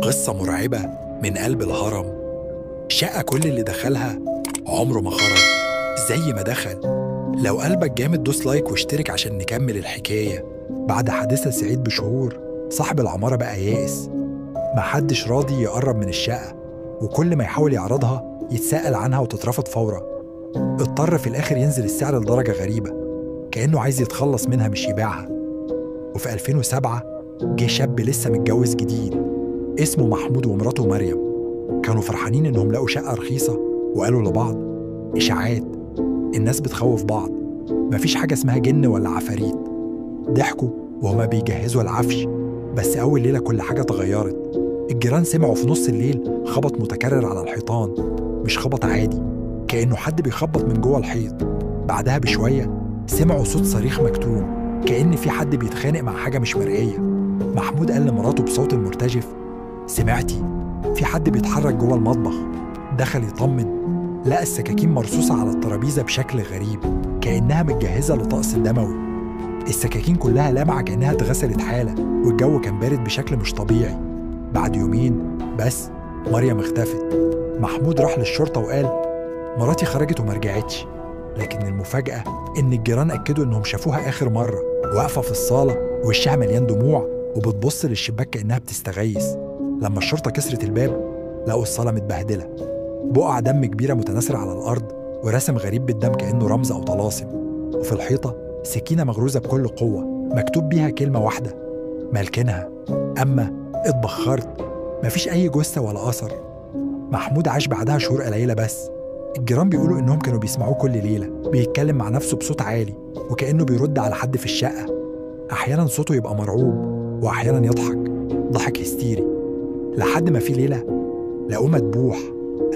قصة مرعبة من قلب الهرم. شقة كل اللي دخلها عمره ما خرج زي ما دخل. لو قلبك جامد دوس لايك واشترك عشان نكمل الحكاية. بعد حادثة سعيد بشهور صاحب العمارة بقى يائس، محدش راضي يقرب من الشقة، وكل ما يحاول يعرضها يتساءل عنها وتترفض فورا. اضطر في الآخر ينزل السعر لدرجة غريبة، كأنه عايز يتخلص منها مش يبيعها. وفي 2007 جه شاب لسه متجوز جديد اسمه محمود ومراته مريم. كانوا فرحانين إنهم لقوا شقة رخيصة، وقالوا لبعض: إشاعات، الناس بتخوف بعض، مفيش حاجة اسمها جن ولا عفاريت. ضحكوا وهما بيجهزوا العفش، بس أول ليلة كل حاجة اتغيرت. الجيران سمعوا في نص الليل خبط متكرر على الحيطان، مش خبط عادي، كأنه حد بيخبط من جوه الحيط. بعدها بشوية سمعوا صوت صريخ مكتوم، كأن في حد بيتخانق مع حاجة مش مرئية. محمود قال لمراته بصوت مرتجف: سمعتي؟ في حد بيتحرك جوه المطبخ. دخل يطمن، لقى السكاكين مرصوصة على الترابيزة بشكل غريب، كأنها متجهزة لطقس دموي. السكاكين كلها لامعة كأنها اتغسلت حالة، والجو كان بارد بشكل مش طبيعي. بعد يومين بس مريم اختفت. محمود راح للشرطة وقال: مراتي خرجت وما رجعتش. لكن المفاجأة إن الجيران أكدوا إنهم شافوها آخر مرة واقفة في الصالة ووشها مليان دموع وبتبص للشباك كأنها بتستغيث. لما الشرطة كسرت الباب لقوا الصالة متبهدلة، بقع دم كبيرة متناثرة على الأرض، ورسم غريب بالدم كأنه رمز أو طلاسم. وفي الحيطة سكينة مغروزة بكل قوة مكتوب بيها كلمة واحدة: مالكنها. أما اتبخرت، مفيش أي جثة ولا أثر. محمود عاش بعدها شهور قليلة بس. الجيران بيقولوا إنهم كانوا بيسمعوه كل ليلة بيتكلم مع نفسه بصوت عالي، وكأنه بيرد على حد في الشقة. أحيانا صوته يبقى مرعوب، وأحيانا يضحك ضحك هستيري. لحد ما في ليلة لقوه مدبوح،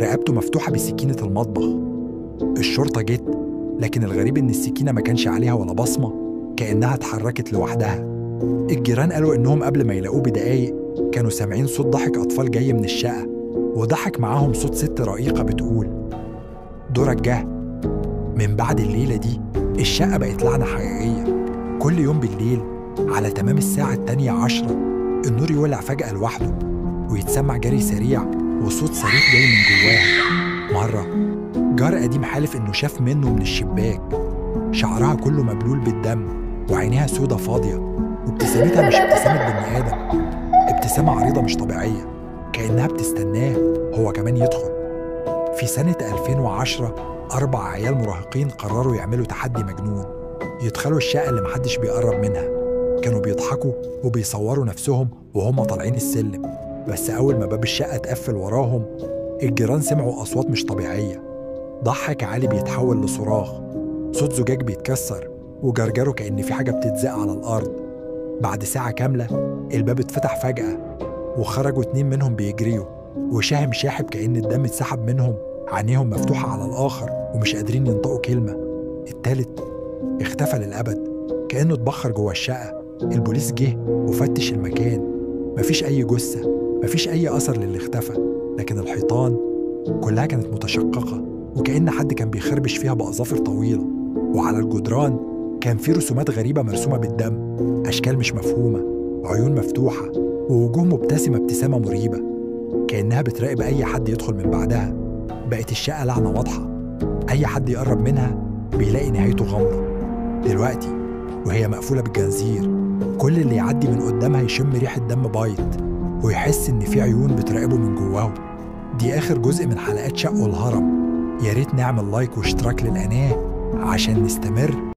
رقبته مفتوحة بسكينة المطبخ. الشرطة جت، لكن الغريب إن السكينة ما كانش عليها ولا بصمة، كأنها اتحركت لوحدها. الجيران قالوا إنهم قبل ما يلاقوه بدقايق كانوا سامعين صوت ضحك أطفال جاي من الشقة، وضحك معاهم صوت ست رقيقة بتقول: دورك جه. من بعد الليلة دي الشقة بقت لعنة حقيقية. كل يوم بالليل على تمام الساعة 12:10 النور يولع فجأة لوحده، ويتسمع جري سريع وصوت صريخ جاي من جواها. مرة جار قديم حالف إنه شاف منه من الشباك، شعرها كله مبلول بالدم، وعينيها سودة فاضية، وابتسامتها مش ابتسامة بني آدم، ابتسامة عريضة مش طبيعية، كأنها بتستناه هو كمان يدخل. في سنة 2010 4 عيال مراهقين قرروا يعملوا تحدي مجنون، يدخلوا الشقة اللي محدش بيقرب منها. كانوا بيضحكوا وبيصوروا نفسهم وهم طالعين السلم، بس أول ما باب الشقة اتقفل وراهم الجيران سمعوا أصوات مش طبيعية. ضحك عالي بيتحول لصراخ، صوت زجاج بيتكسر، وجرجره كأن في حاجة بتتزق على الأرض. بعد ساعة كاملة الباب اتفتح فجأة، وخرجوا 2 منهم بيجريوا، وشهم شاحب كأن الدم اتسحب منهم، عينيهم مفتوحة على الآخر ومش قادرين ينطقوا كلمة. التالت اختفى للأبد، كأنه اتبخر جوه الشقة. البوليس جه وفتش المكان، مفيش أي جثة، مفيش أي أثر للي اختفى، لكن الحيطان كلها كانت متشققة وكأن حد كان بيخربش فيها بأظافر طويلة. وعلى الجدران كان في رسومات غريبة مرسومة بالدم، أشكال مش مفهومة، عيون مفتوحة، ووجوه مبتسمة ابتسامة مريبة، كأنها بتراقب أي حد يدخل من بعدها. بقت الشقة لعنة واضحة، أي حد يقرب منها بيلاقي نهايته غامضة. دلوقتي وهي مقفولة بالجنزير، كل اللي يعدي من قدامها يشم ريحة دم بايت، ويحس إن في عيون بتراقبه من جواه. دي آخر جزء من حلقات شقه الهرم. يا ريت نعمل لايك واشتراك للقناة عشان نستمر